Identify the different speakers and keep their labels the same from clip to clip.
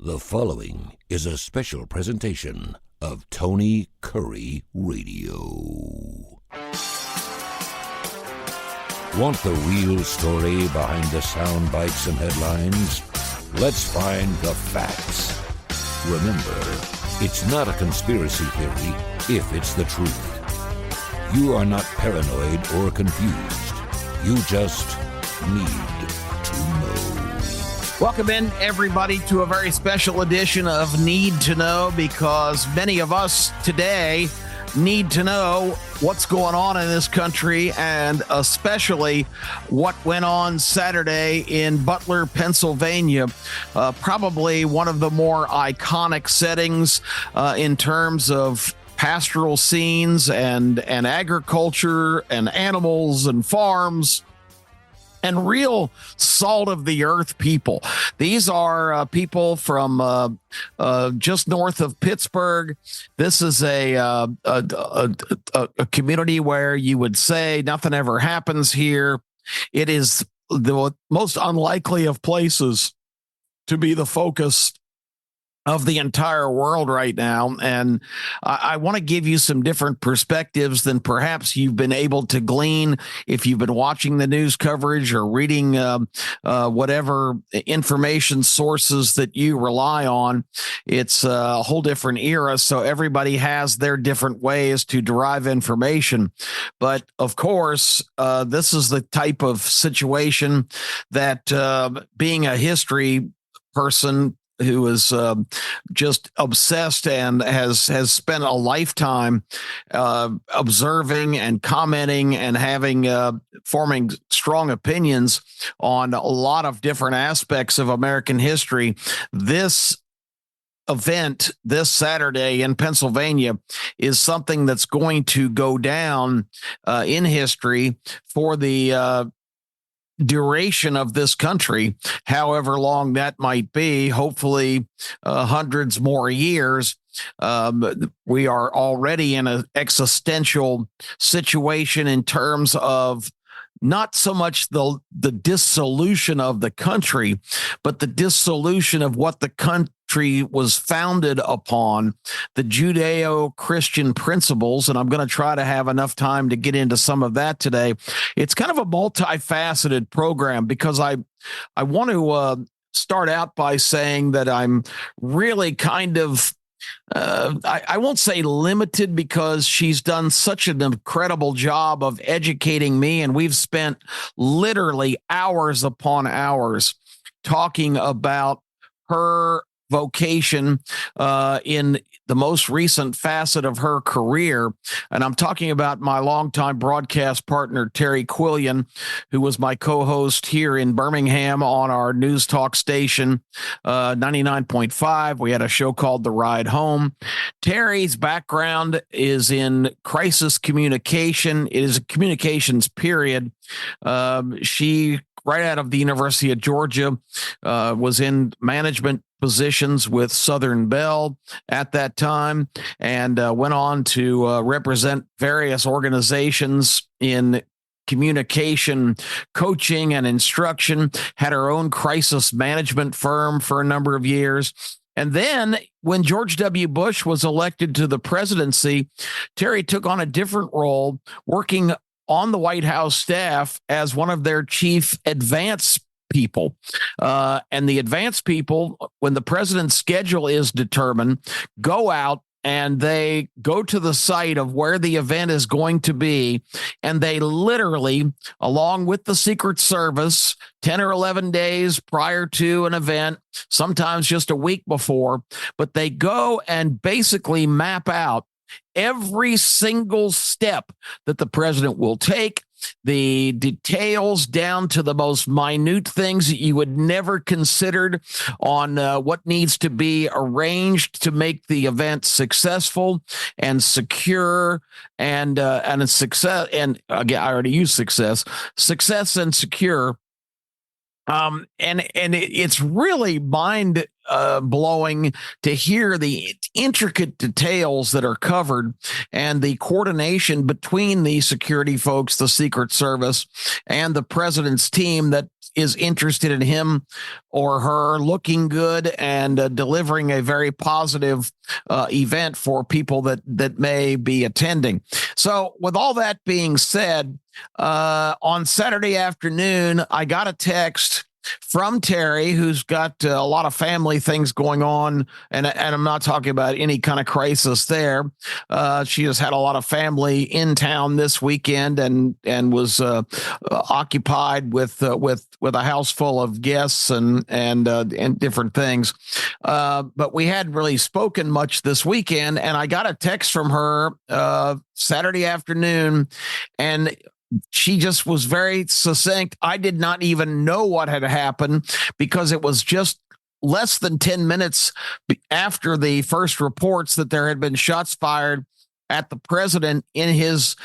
Speaker 1: The following is a special presentation of Tony Kurre Radio. Want the real story behind the sound bites and headlines? Let's find the facts. Remember, it's not a conspiracy theory if it's the truth. You are not paranoid or confused. You just need to know.
Speaker 2: Welcome in, everybody, to a very special edition of Need to Know, because many of us today need to know what's going on in this country, and especially what went on Saturday in Butler, Pennsylvania. Probably one of the more iconic settings in terms of pastoral scenes and agriculture and animals and farms. And real salt of the earth people. These are people from just north of Pittsburgh. This is a community where you would say nothing ever happens here. It is the most unlikely of places to be the focus of the entire world right now. And I want to give you some different perspectives than perhaps you've been able to glean if you've been watching the news coverage or reading whatever information sources that you rely on. It's a whole different era, so everybody has their different ways to derive information. But of course, this is the type of situation that being a history person who is just obsessed and has spent a lifetime observing and commenting and having forming strong opinions on a lot of different aspects of American history. This event this Saturday in Pennsylvania is something that's going to go down in history for the duration of this country, however long that might be, hopefully hundreds more years. We are already in an existential situation in terms of not so much the dissolution of the country, but the dissolution of what the country was founded upon, the Judeo-Christian principles. And I'm going to try to have enough time to get into some of that today. It's kind of a multifaceted program because I want to start out by saying that I'm really kind of I won't say limited, because she's done such an incredible job of educating me, and we've spent literally hours upon hours talking about her vocation in the most recent facet of her career. And I'm talking about my longtime broadcast partner, Terry Quillian, who was my co-host here in Birmingham on our news talk station, 99.5. We had a show called The Ride Home. Terry's background is in crisis communication. It is a communications period. She, right out of the University of Georgia, was in management positions with Southern Bell at that time, and went on to represent various organizations in communication coaching and instruction, had her own crisis management firm for a number of years. And then when George W. Bush was elected to the presidency, Terry took on a different role, working on the White House staff as one of their chief advance people. And the advance people, when the president's schedule is determined, go out and they go to the site of where the event is going to be. And they literally, along with the Secret Service, 10 or 11 days prior to an event, sometimes just a week before, but they go and basically map out every single step that the president will take, the details down to the most minute things that you would never considered on what needs to be arranged to make the event successful and secure and a success. And again, I already used success and secure. It's really mind blowing to hear the intricate details that are covered and the coordination between the security folks, the Secret Service, and the president's team that is interested in him or her looking good and delivering a very positive event for people that may be attending. So, with all that being said, on Saturday afternoon, I got a text from Terry, who's got a lot of family things going on, and I'm not talking about any kind of crisis there. She has had a lot of family in town this weekend, and was occupied with a house full of guests and different things. But we hadn't really spoken much this weekend, and I got a text from her Saturday afternoon, and she just was very succinct. I did not even know what had happened because it was just less than 10 minutes after the first reports that there had been shots fired at the president in his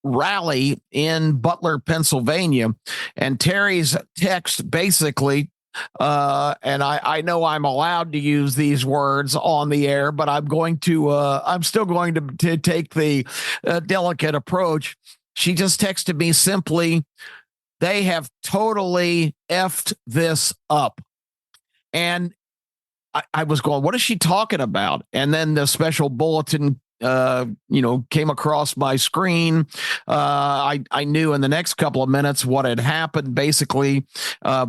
Speaker 2: rally in Butler, Pennsylvania. And Terry's text basically, and I know I'm allowed to use these words on the air, but I'm still going to take the delicate approach. She just texted me simply, "They have totally effed this up." And I was going, what is she talking about? And then the special bulletin came across my screen. I knew in the next couple of minutes what had happened, basically,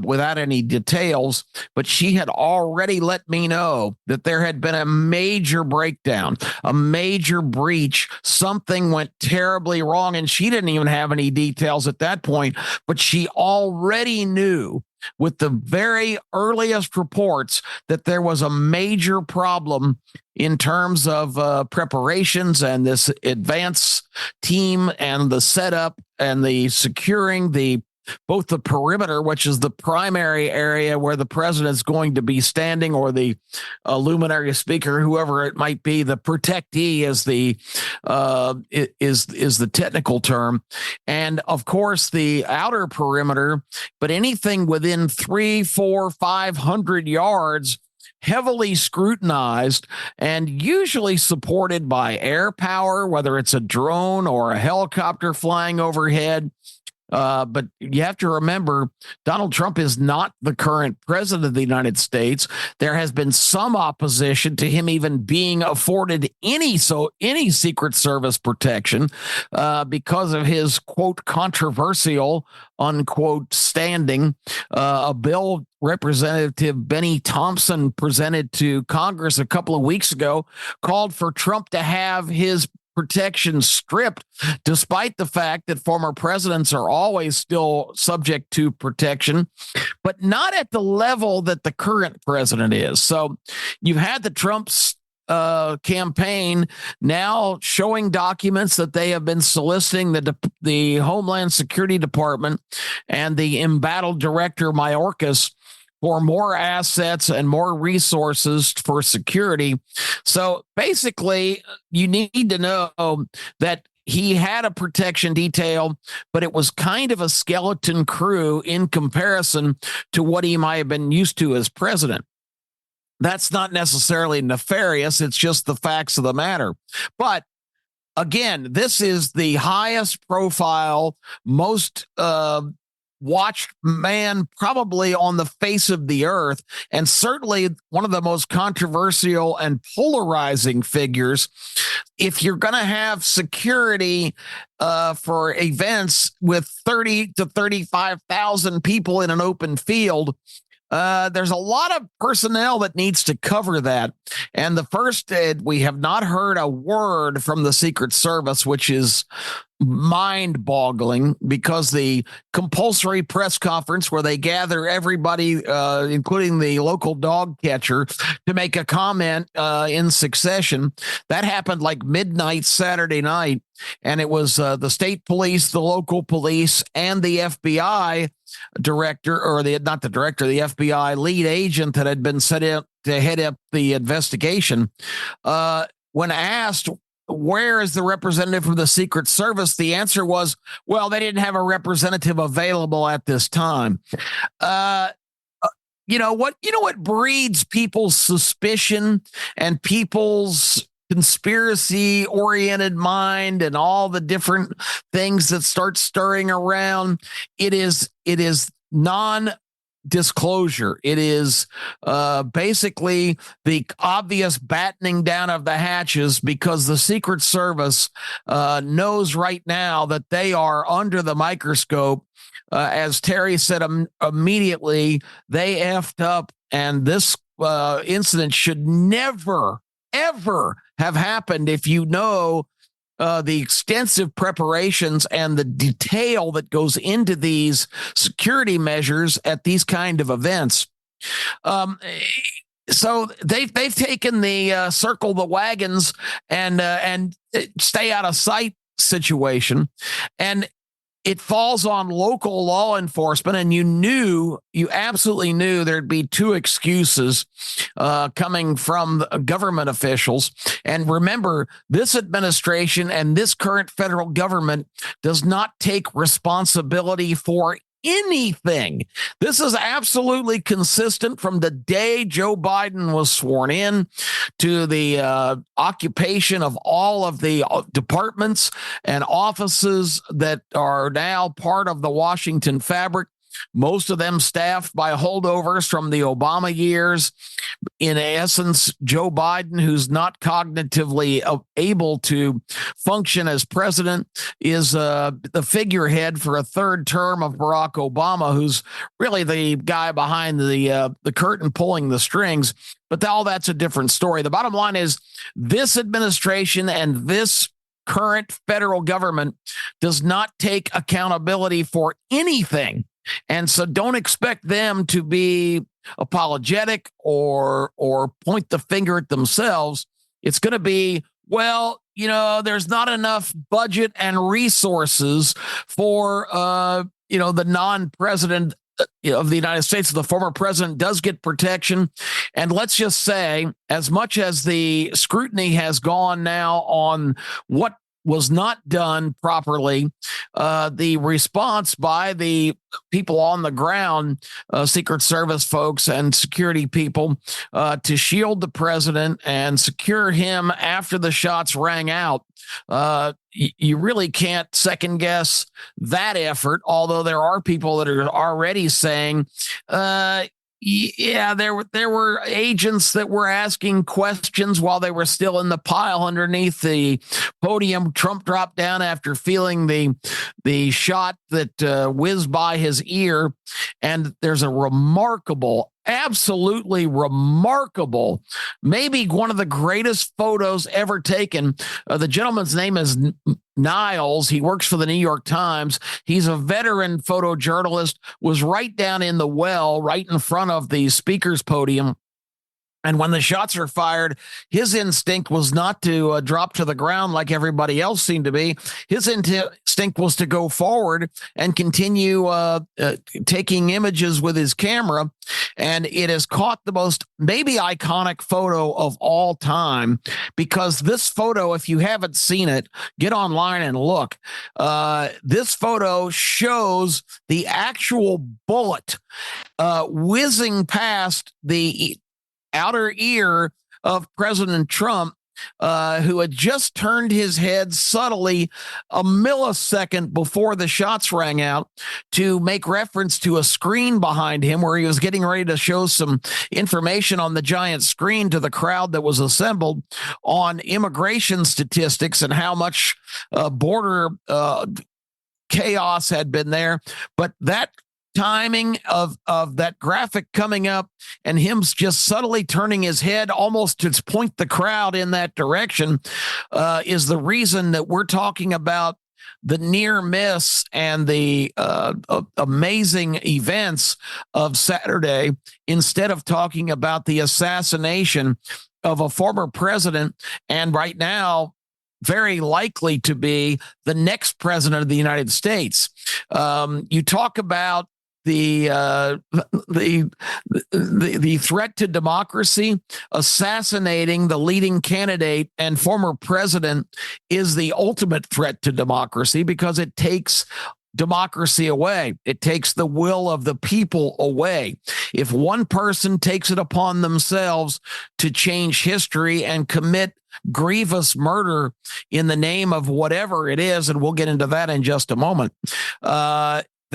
Speaker 2: without any details. But she had already let me know that there had been a major breakdown, a major breach. Something went terribly wrong, and she didn't even have any details at that point. But she already knew, with the very earliest reports, that there was a major problem in terms of preparations and this advance team and the setup and the securing both the perimeter, which is the primary area where the president's going to be standing, or the luminary speaker, whoever it might be. The protectee is the technical term, and of course the outer perimeter. But anything within 300, 400, 500 yards, heavily scrutinized and usually supported by air power, whether it's a drone or a helicopter flying overhead. But you have to remember, Donald Trump is not the current president of the United States. There has been some opposition to him even being afforded any Secret Service protection because of his, quote, controversial, unquote, standing. A bill Representative Benny Thompson presented to Congress a couple of weeks ago called for Trump to have his protection stripped, despite the fact that former presidents are always still subject to protection, but not at the level that the current president is. So you've had the Trump's campaign now showing documents that they have been soliciting the Homeland Security Department and the embattled director Mayorkas for more assets and more resources for security. So basically, you need to know that he had a protection detail, but it was kind of a skeleton crew in comparison to what he might have been used to as president. That's not necessarily nefarious. It's just the facts of the matter. But again, this is the highest profile, most watched man probably on the face of the earth, and certainly one of the most controversial and polarizing figures. If you're going to have security for events with 30 to 35,000 people in an open field, there's a lot of personnel that needs to cover that. And the first, we have not heard a word from the Secret Service, which is mind-boggling, because the compulsory press conference where they gather everybody, including the local dog catcher, to make a comment in succession, that happened like midnight Saturday night. And it was the state police, the local police, and the FBI director, or not the director, the FBI lead agent that had been set up to head up the investigation. When asked, where is the representative from the Secret Service, the answer was, well, they didn't have a representative available at this time. You know what breeds people's suspicion and people's conspiracy oriented mind and all the different things that start stirring around? It is disclosure. It is basically the obvious battening down of the hatches, because the Secret Service knows right now that they are under the microscope. As Terry said immediately, they effed up, and this incident should never, ever have happened. If you know the extensive preparations and the detail that goes into these security measures at these kind of events. So they've taken the circle the wagons and stay out of sight situation, and it falls on local law enforcement. And you absolutely knew there'd be two excuses coming from government officials. And remember, this administration and this current federal government does not take responsibility for anything. This is absolutely consistent from the day Joe Biden was sworn in to the occupation of all of the departments and offices that are now part of the Washington fabric. Most of them staffed by holdovers from the Obama years. In essence, Joe Biden, who's not cognitively able to function as president, is the figurehead for a third term of Barack Obama, who's really the guy behind the curtain pulling the strings. But all that's a different story. The bottom line is this administration and this current federal government does not take accountability for anything. And so don't expect them to be apologetic or point the finger at themselves. It's going to be, well, there's not enough budget and resources for, the non-president of the United States. The former president does get protection. And let's just say, as much as the scrutiny has gone now on what was not done properly, the response by the people on the ground, Secret Service folks and security people, to shield the president and secure him after the shots rang out, you really can't second guess that effort, although there are people that are already saying, yeah, there were agents that were asking questions while they were still in the pile underneath the podium. Trump dropped down after feeling the shot that whizzed by his ear. And there's a remarkable, absolutely remarkable, maybe one of the greatest photos ever taken. The gentleman's name is Niles. He works for the New York Times. He's a veteran photojournalist, was right down in the well, right in front of the speaker's podium. And when the shots are fired, his instinct was not to drop to the ground like everybody else seemed to be. His instinct was to go forward and continue taking images with his camera. And it has caught the most maybe iconic photo of all time, because this photo, if you haven't seen it, get online and look. This photo shows the actual bullet whizzing past the outer ear of President Trump, who had just turned his head subtly a millisecond before the shots rang out to make reference to a screen behind him where he was getting ready to show some information on the giant screen to the crowd that was assembled on immigration statistics and how much border chaos had been there. But that timing of that graphic coming up and him just subtly turning his head almost to point the crowd in that direction is the reason that we're talking about the near miss and the amazing events of Saturday, instead of talking about the assassination of a former president, and right now very likely to be the next president of the United States. You talk about the threat to democracy. Assassinating the leading candidate and former president is the ultimate threat to democracy, because it takes democracy away. It takes the will of the people away. If one person takes it upon themselves to change history and commit grievous murder in the name of whatever it is, and we'll get into that in just a moment,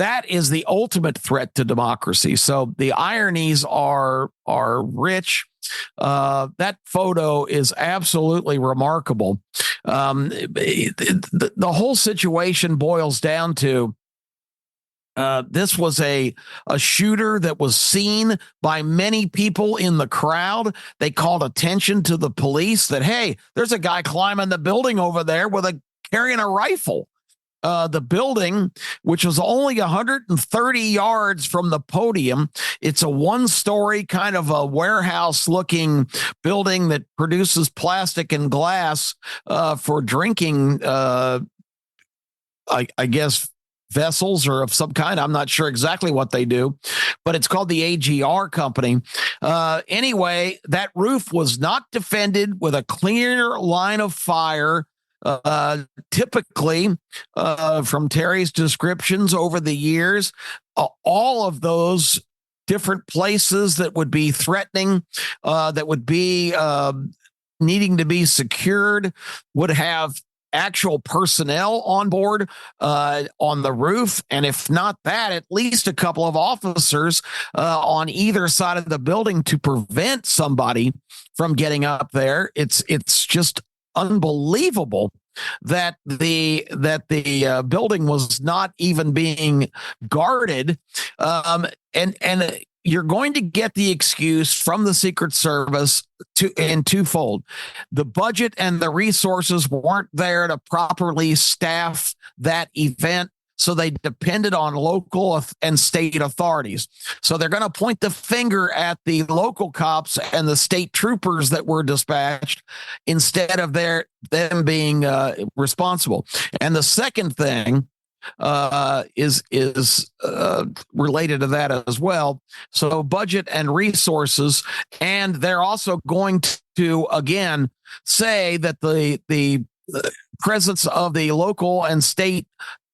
Speaker 2: that is the ultimate threat to democracy. So the ironies are rich. That photo is absolutely remarkable. The whole situation boils down to this was a shooter that was seen by many people in the crowd. They called attention to the police that, hey, there's a guy climbing the building over there carrying a rifle. The building, which was only 130 yards from the podium. It's a one-story kind of a warehouse-looking building that produces plastic and glass for drinking, I guess, vessels or of some kind. I'm not sure exactly what they do, but it's called the AGR company. Anyway, that roof was not defended with a clear line of fire. Typically, from Terry's descriptions over the years, all of those different places that would be threatening, that would be needing to be secured, would have actual personnel on board on the roof. And if not that, at least a couple of officers on either side of the building to prevent somebody from getting up there. It's just unbelievable that the building was not even being guarded, and you're going to get the excuse from the Secret Service in twofold. The budget and the resources weren't there to properly staff that event, so they depended on local and state authorities. So they're going to point the finger at the local cops and the state troopers that were dispatched instead of them being responsible. And the second thing is related to that as well. So budget and resources, and they're also going to again say that the presence of the local and state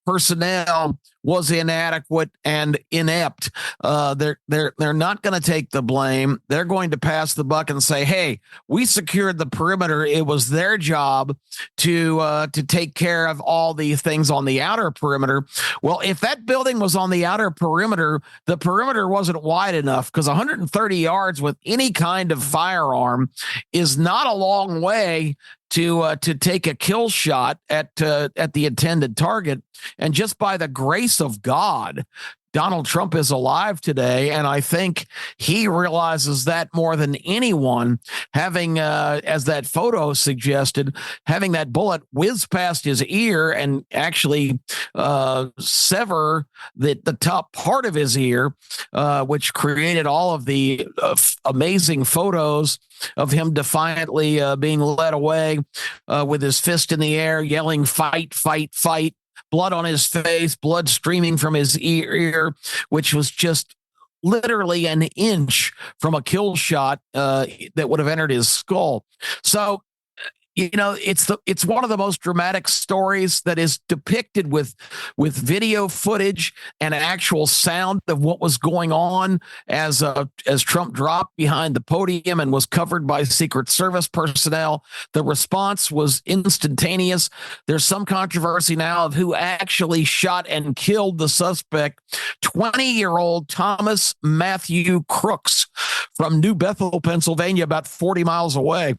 Speaker 2: personnel was inadequate and inept. They're not going to take the blame. They're going to pass the buck and say, "Hey, we secured the perimeter. It was their job to take care of all the things on the outer perimeter." Well, if that building was on the outer perimeter, the perimeter wasn't wide enough, because 130 yards with any kind of firearm is not a long way to take a kill shot at the intended target. And just by the grace of God, Donald Trump is alive today, and I think he realizes that more than anyone, having, as that photo suggested, having that bullet whiz past his ear and actually sever the top part of his ear, which created all of the amazing photos of him defiantly being led away with his fist in the air, yelling, "Fight, fight, fight." Blood on his face, blood streaming from his ear, which was just literally an inch from a kill shot that would have entered his skull. So, it's one of the most dramatic stories that is depicted with video footage and actual sound of what was going on as Trump dropped behind the podium and was covered by Secret Service personnel. The response was instantaneous. There's some controversy now of who actually shot and killed the suspect, 20-year-old Thomas Matthew Crooks from New Bethel, Pennsylvania, about 40 miles away.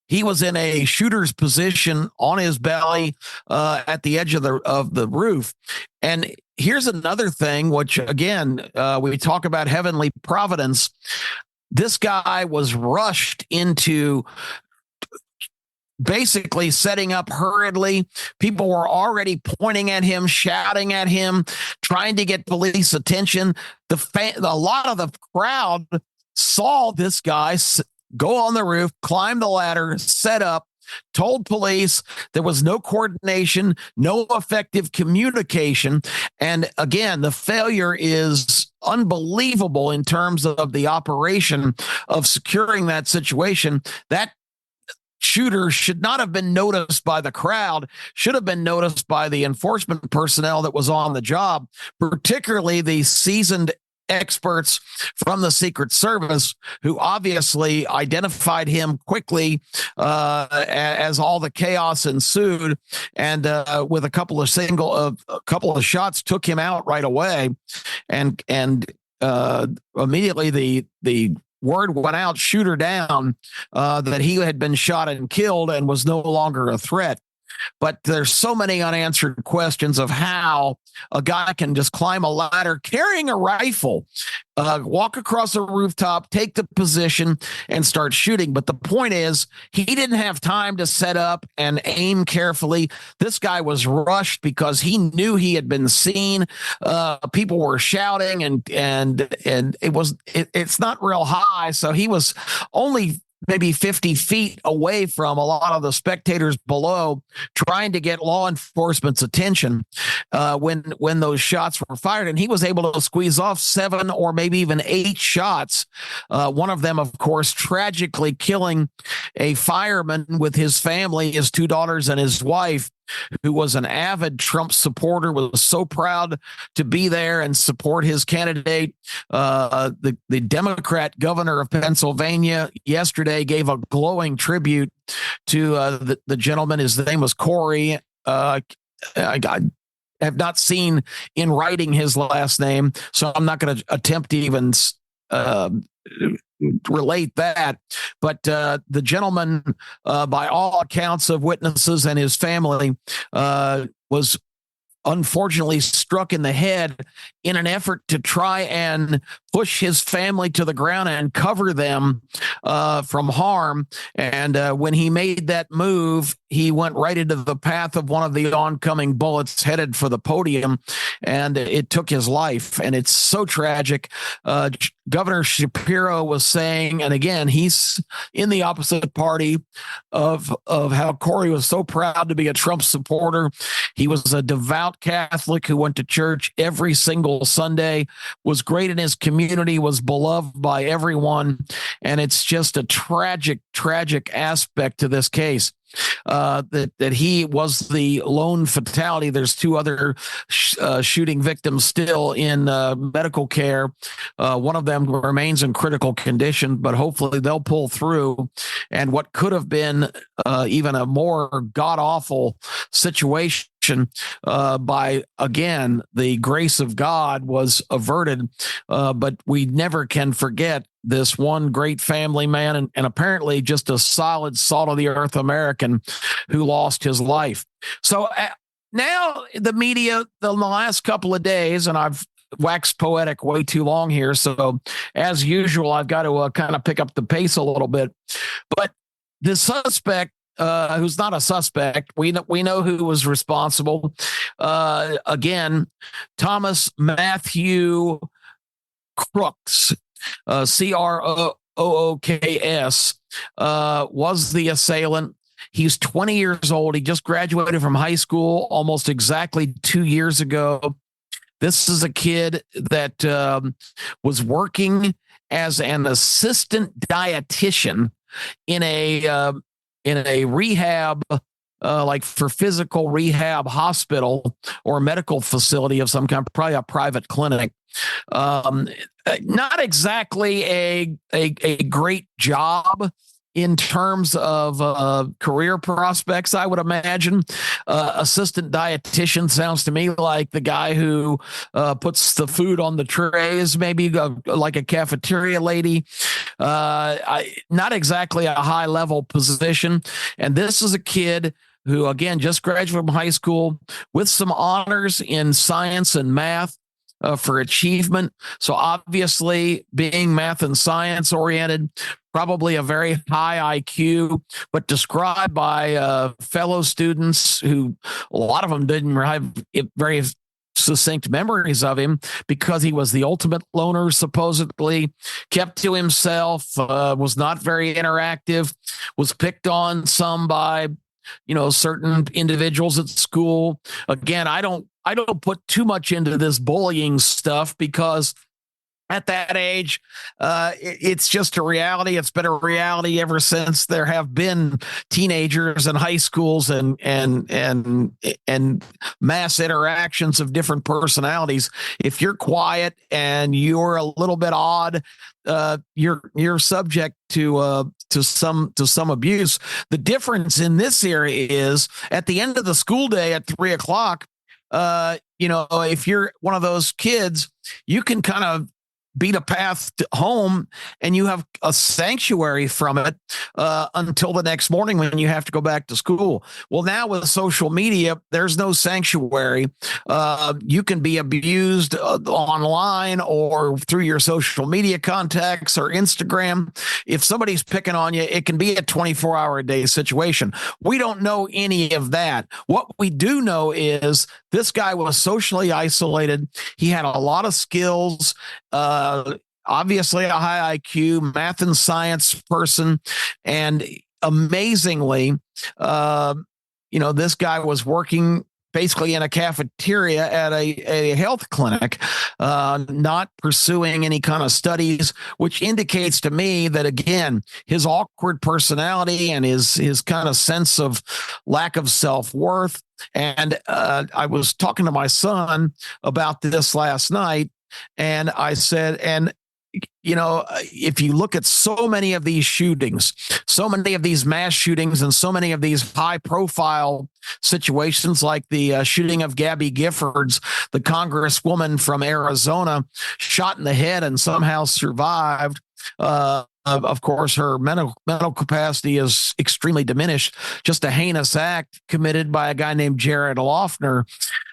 Speaker 2: He was in a shooter's position on his belly at the edge of the roof. And here's another thing, which, again, we talk about heavenly providence. This guy was rushed into basically setting up hurriedly. People were already pointing at him, shouting at him, trying to get police attention. A lot of the crowd saw this guy go on the roof, climb the ladder, set up, told police. There was no coordination, no effective communication. And again, the failure is unbelievable in terms of the operation of securing that situation. That shooter should not have been noticed by the crowd, should have been noticed by the enforcement personnel that was on the job, particularly the seasoned experts from the Secret Service who obviously identified him quickly as all the chaos ensued, and with a couple of shots took him out right away, and immediately the word went out, shoot her down, that he had been shot and killed and was no longer a threat. But there's so many unanswered questions of how a guy can just climb a ladder carrying a rifle, walk across a rooftop, take the position, and start shooting. But the point is, he didn't have time to set up and aim carefully. This guy was rushed because he knew he had been seen. People were shouting, and it's not real high, so he was only maybe 50 feet away from a lot of the spectators below, trying to get law enforcement's attention when those shots were fired. And he was able to squeeze off 7 or maybe even 8 shots. One of them, of course, tragically killing a fireman with his family, his 2 daughters and his wife, who was an avid Trump supporter, was so proud to be there and support his candidate. The Democrat governor of Pennsylvania yesterday gave a glowing tribute to the gentleman. His name was Kurre. I have not seen in writing his last name, so I'm not going to attempt to even relate that. But the gentleman, by all accounts of witnesses and his family, was unfortunately struck in the head in an effort to try and push his family to the ground and cover them from harm. And when he made that move, he went right into the path of one of the oncoming bullets headed for the podium, and it took his life. And it's so tragic. Governor Shapiro was saying, and again, he's in the opposite party of how Kurre was so proud to be a Trump supporter. He was a devout Catholic who went to church every single Sunday, was great in his community, was beloved by everyone. And it's just a tragic, tragic aspect to this case. That he was the lone fatality. There's 2 other shooting victims still in medical care. One of them remains in critical condition, but hopefully they'll pull through. And what could have been even a more god-awful situation, by, again, the grace of God was averted. But we never can forget this one great family man and apparently just a solid, salt of the earth American who lost his life. So now the media, the last couple of days, and I've waxed poetic way too long here, so as usual, I've got to kind of pick up the pace a little bit. But the suspect, who's not a suspect, we know who was responsible. Again, Thomas Matthew Crooks, Crooks, was the assailant. He's 20 years old. He just graduated from high school almost exactly 2 years ago. This is a kid that was working as an assistant dietitian in a rehab, like for physical rehab hospital or medical facility of some kind, probably a private clinic. Not exactly a great job in terms of career prospects, I would imagine. Assistant dietitian sounds to me like the guy who puts the food on the trays, maybe like a cafeteria lady. Not exactly a high-level position. And this is a kid who, again, just graduated from high school with some honors in science and math. For achievement. So obviously being math and science oriented, probably a very high IQ, but described by fellow students who, a lot of them didn't have very succinct memories of him because he was the ultimate loner, supposedly, kept to himself, was not very interactive, was picked on some by certain individuals at school. Again, I don't put too much into this bullying stuff because at that age, it's just a reality. It's been a reality ever since there have been teenagers and high schools and mass interactions of different personalities. If you're quiet and you're a little bit odd, you're subject to some abuse. The difference in this area is at the end of the school day at 3:00. If you're one of those kids, you can kind of beat a path home and you have a sanctuary from it until the next morning when you have to go back to school. Well, now with social media, there's no sanctuary. You can be abused online or through your social media contacts or Instagram. If somebody's picking on you, it can be a 24-hour-a-day situation. We don't know any of that. What we do know is this guy was socially isolated. He had a lot of skills, obviously a high IQ, math and science person. And amazingly, this guy was working basically in a cafeteria at a health clinic, not pursuing any kind of studies, which indicates to me that, again, his awkward personality and his kind of sense of lack of self-worth. And I was talking to my son about this last night, and I said, if you look at so many of these shootings, so many of these mass shootings, and so many of these high profile situations like the shooting of Gabby Giffords, the congresswoman from Arizona, shot in the head and somehow survived. Of course, her mental capacity is extremely diminished. Just a heinous act committed by a guy named Jared Loeffner.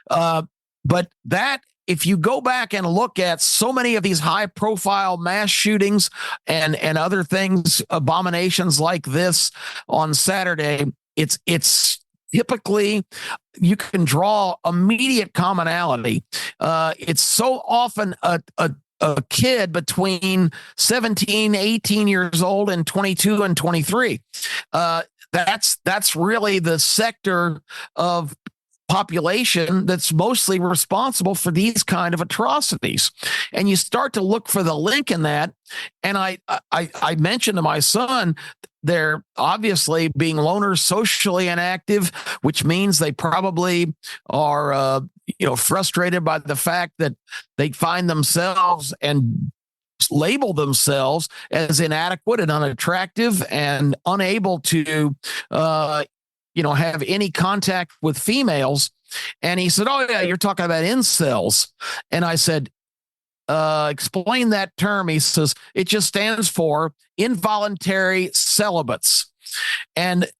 Speaker 2: But that, if you go back and look at so many of these high profile mass shootings and other things, abominations like this on Saturday, it's typically you can draw immediate commonality. It's so often a kid between 17, 18 years old and 22 and 23. That's really the sector of population that's mostly responsible for these kind of atrocities. And you start to look for the link in that. And I mentioned to my son, they're obviously being loners, socially inactive, which means they probably are, frustrated by the fact that they find themselves and label themselves as inadequate and unattractive and unable to, have any contact with females. And he said, "Oh yeah, you're talking about incels." And I said, explain that term. He says, it just stands for involuntary celibates. And,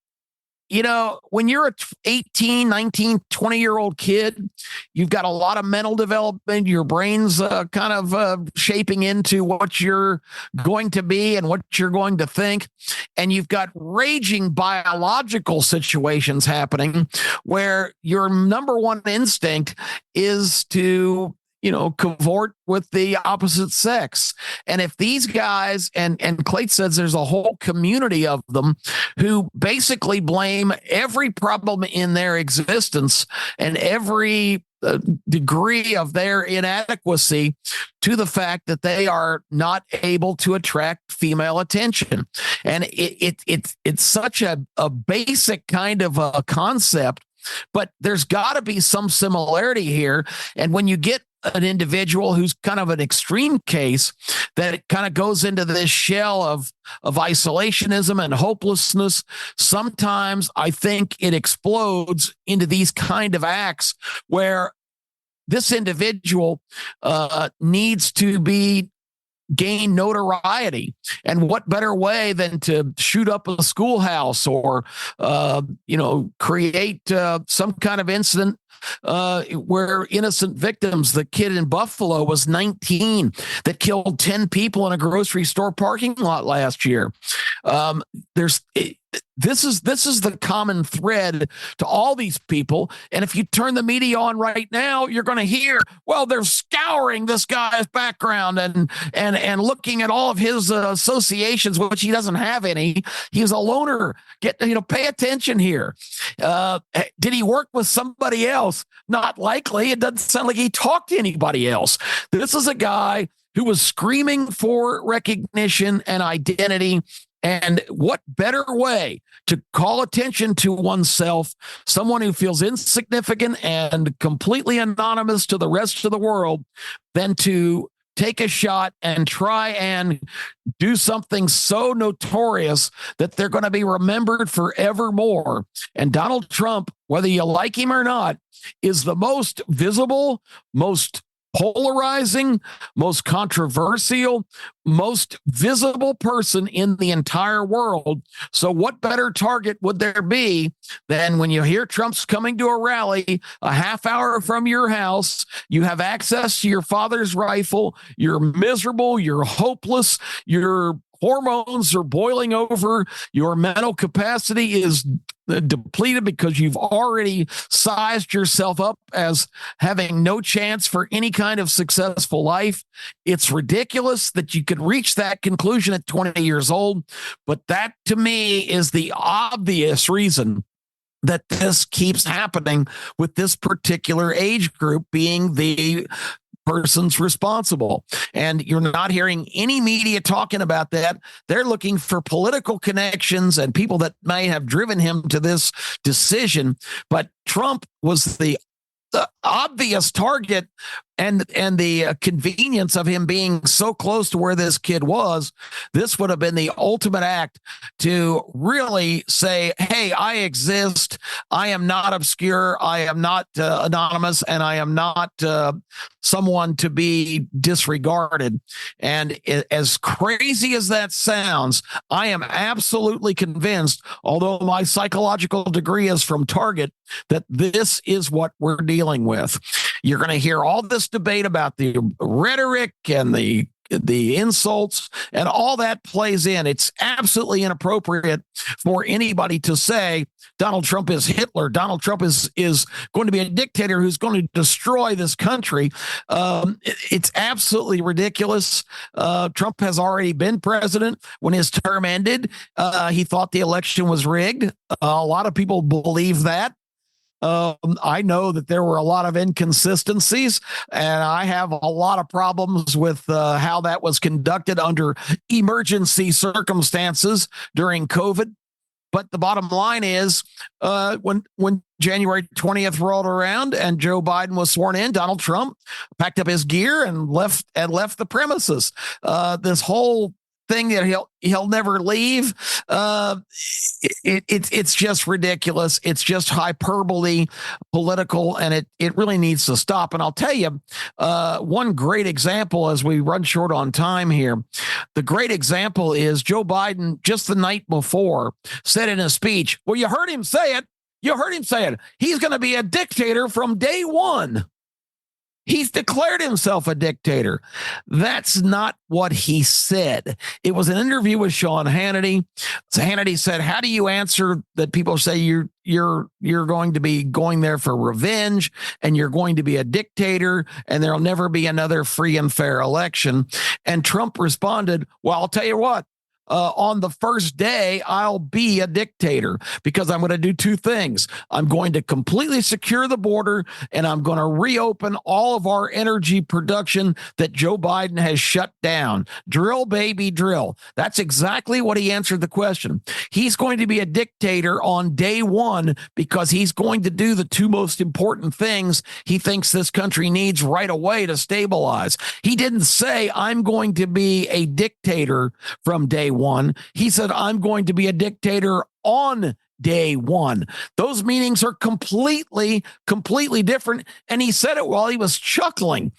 Speaker 2: when you're a 18, 19, 20-year-old kid, you've got a lot of mental development. Your brain's kind of shaping into what you're going to be and what you're going to think. And you've got raging biological situations happening where your number one instinct is to cavort with the opposite sex. And if these guys, and Clayton says there's a whole community of them who basically blame every problem in their existence and every degree of their inadequacy to the fact that they are not able to attract female attention. And it's such a basic kind of a concept, but there's got to be some similarity here. And when you get an individual who's kind of an extreme case, that it kind of goes into this shell of isolationism and hopelessness, sometimes I think it explodes into these kind of acts where this individual needs to gain notoriety. And what better way than to shoot up a schoolhouse or, create some kind of incident where innocent victims. The kid in Buffalo was 19 that killed 10 people in a grocery store parking lot last year. This is the common thread to all these people. And if you turn the media on right now, you're going to hear, well, they're scouring this guy's background and looking at all of his associations, which he doesn't have any. He's a loner. Pay attention here. Did he work with somebody else? Not likely. It doesn't sound like he talked to anybody else. This is a guy who was screaming for recognition and identity. And what better way to call attention to oneself, someone who feels insignificant and completely anonymous to the rest of the world, than to take a shot and try and do something so notorious that they're going to be remembered forevermore. And Donald Trump, whether you like him or not, is the most visible, most polarizing, most controversial, most visible person in the entire world. So what better target would there be than when you hear Trump's coming to a rally a half hour from your house, you have access to your father's rifle, you're miserable, you're hopeless, your hormones are boiling over, your mental capacity is depleted because you've already sized yourself up as having no chance for any kind of successful life. It's ridiculous that you could reach that conclusion at 20 years old, but that to me is the obvious reason that this keeps happening with this particular age group being the person's responsible. And you're not hearing any media talking about that. They're looking for political connections and people that may have driven him to this decision. But Trump was the obvious target, and the convenience of him being so close to where this kid was. This would have been the ultimate act to really say, hey, I exist. I am not obscure. I am not anonymous, and I am not someone to be disregarded. And as crazy as that sounds, I am absolutely convinced, although my psychological degree is from Target, that this is what we're dealing with. You're going to hear all this debate about the rhetoric and the insults, and all that plays in. It's absolutely inappropriate for anybody to say Donald Trump is Hitler. Donald Trump is going to be a dictator who's going to destroy this country. It's absolutely ridiculous. Trump has already been president. When his term ended, he thought the election was rigged. A lot of people believe that. I know that there were a lot of inconsistencies, and I have a lot of problems with how that was conducted under emergency circumstances during COVID. But the bottom line is, when January 20th rolled around and Joe Biden was sworn in, Donald Trump packed up his gear and left the premises. This whole thing that he'll never leave. It's just ridiculous. It's just hyperbole, political, and it really needs to stop. And I'll tell you, one great example as we run short on time here. The great example is Joe Biden just the night before said in a speech, well, you heard him say it. He's going to be a dictator from day one. He's declared himself a dictator. That's not what he said. It was an interview with Sean Hannity. So Hannity said, how do you answer that people say you're going to be going there for revenge and you're going to be a dictator and there'll never be another free and fair election? And Trump responded, well, I'll tell you what. On the first day, I'll be a dictator because I'm going to do two things. I'm going to completely secure the border, and I'm going to reopen all of our energy production that Joe Biden has shut down. Drill, baby, drill. That's exactly what he answered the question. He's going to be a dictator on day one because he's going to do the two most important things he thinks this country needs right away to stabilize. He didn't say, I'm going to be a dictator from day one. He said, I'm going to be a dictator on day one. Those meanings are completely different. And he said it while he was chuckling.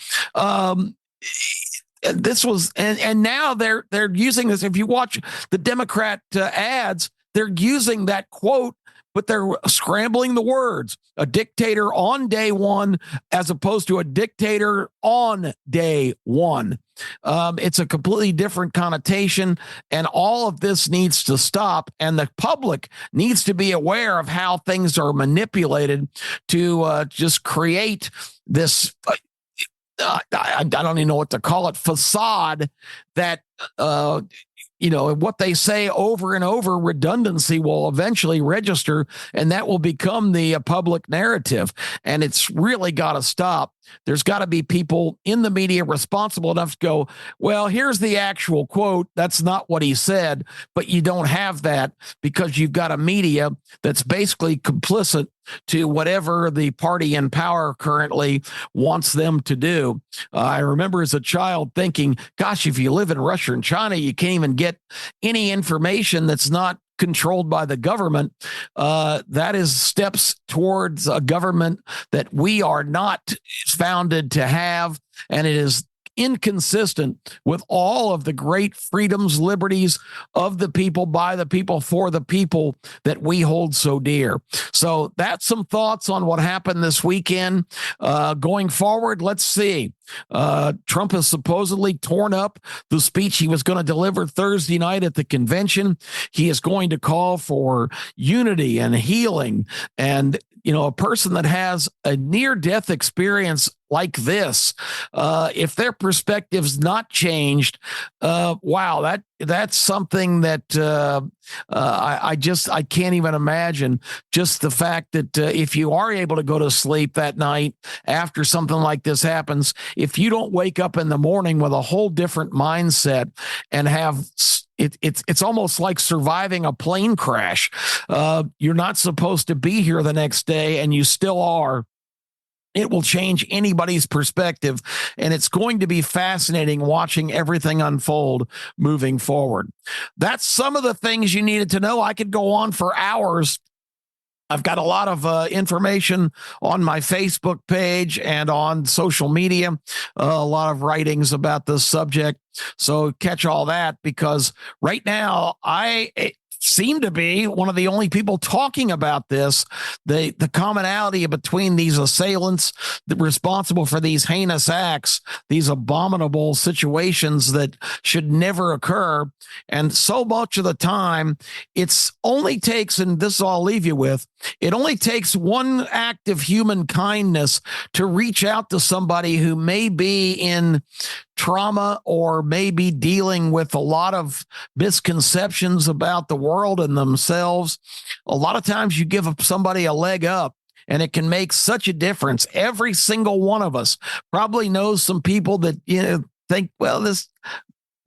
Speaker 2: This was, and now they're using this. If you watch the Democrat ads, they're using that quote, but they're scrambling the words. A dictator on day one, as opposed to a dictator on day one. It's a completely different connotation, and all of this needs to stop. And the public needs to be aware of how things are manipulated to just create this. I don't even know what to call it, facade that what they say over and over, redundancy will eventually register, and that will become the public narrative. And it's really got to stop. there's got to be people in the media responsible enough to go, well, here's the actual quote. That's not what he said, but you don't have that because you've got a media that's basically complicit to whatever the party in power currently wants them to do. I remember as a child thinking, gosh, if you live in Russia and China, you can't even get any information that's not controlled by the government. That is steps towards a government that we are not founded to have, and it is inconsistent with all of the great freedoms, liberties of the people, by the people, for the people that we hold so dear. So that's some thoughts on what happened this weekend. Going forward, let's see. Trump has supposedly torn up the speech he was going to deliver Thursday night at the convention. He is going to call for unity and healing. And, a person that has a near-death experience like this, if their perspective's not changed, wow, that's something that I can't even imagine. Just the fact that if you are able to go to sleep that night after something like this happens, if you don't wake up in the morning with a whole different mindset and have it's almost like surviving a plane crash. You're not supposed to be here the next day, and you still are. It will change anybody's perspective, and it's going to be fascinating watching everything unfold moving forward. That's some of the things you needed to know. I could go on for hours. I've got a lot of information on my Facebook page and on social media, a lot of writings about this subject. So catch all that, because right now I seem to be one of the only people talking about this, the commonality between these assailants responsible for these heinous acts, these abominable situations that should never occur. And so much of the time, it's only takes, and this I'll leave you with, it only takes one act of human kindness to reach out to somebody who may be in trauma or maybe dealing with a lot of misconceptions about the world and themselves. A lot of times you give somebody a leg up, and it can make such a difference. Every single one of us probably knows some people that think, well, this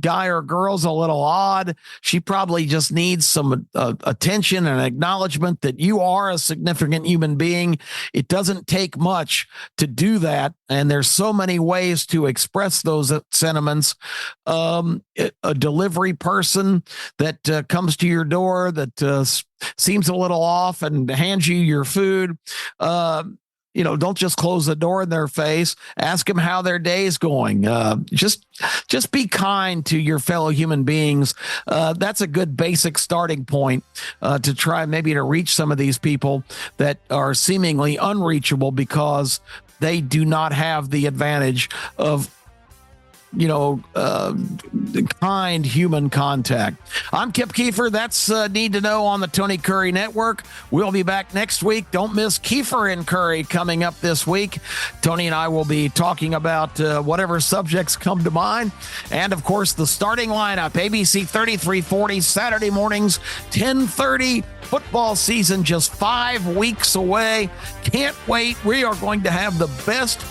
Speaker 2: guy or girl's a little odd. She probably just needs some attention and acknowledgement that you are a significant human being. It doesn't take much to do that. And there's so many ways to express those sentiments. A delivery person that comes to your door that seems a little off and hands you your food. Don't just close the door in their face. Ask them how their day is going. Just be kind to your fellow human beings. That's a good basic starting point to try maybe to reach some of these people that are seemingly unreachable because they do not have the advantage of kind human contact. I'm Kip Keefer. That's Need to Know on the Tony Kurre Network. We'll be back next week. Don't miss Keefer and Kurre coming up this week. Tony and I will be talking about whatever subjects come to mind. And, of course, the starting lineup, ABC 3340, Saturday mornings, 10:30. Football season just 5 weeks away. Can't wait. We are going to have the best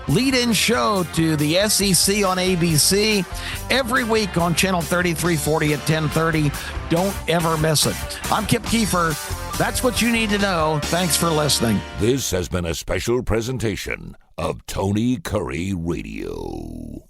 Speaker 2: lead-in show to the SEC on ABC every week on channel 3340 at 10:30. Don't ever miss it. I'm Kip Keefer. That's what you need to know. Thanks for listening.
Speaker 1: This has been a special presentation of Tony Kurre Radio.